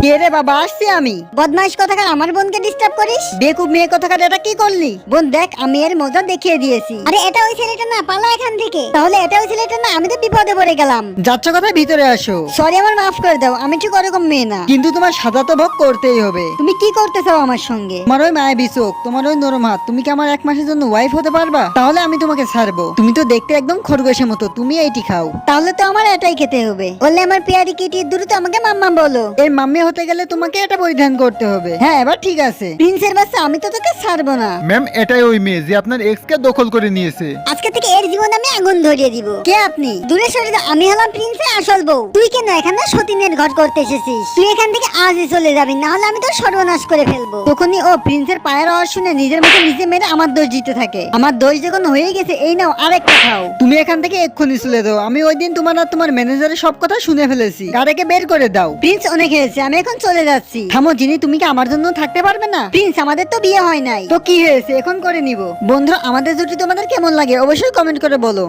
কে রে বাবা, আসছি আমি। বদমাইশ কথাকার, আমার বোনকে ডিস্টার্ব করিস। বেকুব মেয়ে কথাকার, এটা কি করলি? বোন দেখ, আমি এর মজা দেখিয়ে দিয়েছি। আরে এটা ওই ছেলেটা না, পালা এখান থেকে। তাহলে এটা ওই ছেলেটা না, আমি তো বিপদে পড়ে গেলাম। যাচ্ছ কথা, ভিতরে আসো। সরি, আমার মাফ করে দাও, আমি ঠিক ওরকম মেয়ে না। কিন্তু তোমার সাজা তো ভোগ করতেই হবে। তুমি কি করতে চাও আমার সঙ্গে? তোমার ওই মায়াবী চোখ, তোমার ওই নরম হাত, তুমি কি আমার 1 মাসের জন্য ওয়াইফ হতে পারবা? তাহলে আমি তোমাকে ছাড়বো। তুমি তো দেখতে একদম খরগোশের মতো, তুমি এইটি খাও। তাহলে তো আমার এটাই খেতে হবে। বললে আমার পেয়ারি কিটি, দ্রুত আমাকে মাম্মা বলো। এর মাম্মি হতে গেলে তোমাকে এটা পরিধান করতে হবে। হ্যাঁ, এবার ঠিক আছে। প্রিন্সের বাচ্চা, আমি তো তোকে ছাড়বো না। ম্যাম, এটাই ওই মেয়ে যে আপনার এক্স কে দখল করে নিয়েছে। আজকে থেকে এর জীবন আমি আগুন ধরিয়ে দিব। কে আপনি? দূরে সরে যাও, আমি হলাম প্রিন্সের আসল বউ। তুই কেন এখানে সতীনের ঘর করতে এসেছিস? তুই এখান থেকে আজই চলে যাবি, না হলে আমি তোর সর্বনাশ করে ফেলবো। তখনই ও প্রিন্সের পায়ের আওয়াজ শুনে নিজের মুখে নিজে মেরে আমার দোষ দিতে থাকে। আমার দোষ যখন হয়ে গেছে, এই নাও আরেকটা খাও। তুমি এখান থেকে এক্ষুনি চলে দাও। আমি ওই দিন তোমার আর তোমার ম্যানেজারের সব কথা শুনে ফেলেছি। গাড়িকে বের করে দাও। প্রিন্স অনেক হয়েছে, আমি এখন চলে যাচ্ছি। থামো জিনি, তুমি কি আমার জন্য থাকতে পারবে না? প্রিন্স, আমাদের তো বিয়ে হয় নাই। তো কি হয়েছে, এখন করে নিব। বন্ধুরা, আমাদের জুটি তোমাদের কেমন লাগে অবশ্যই কমেন্ট করে বলো।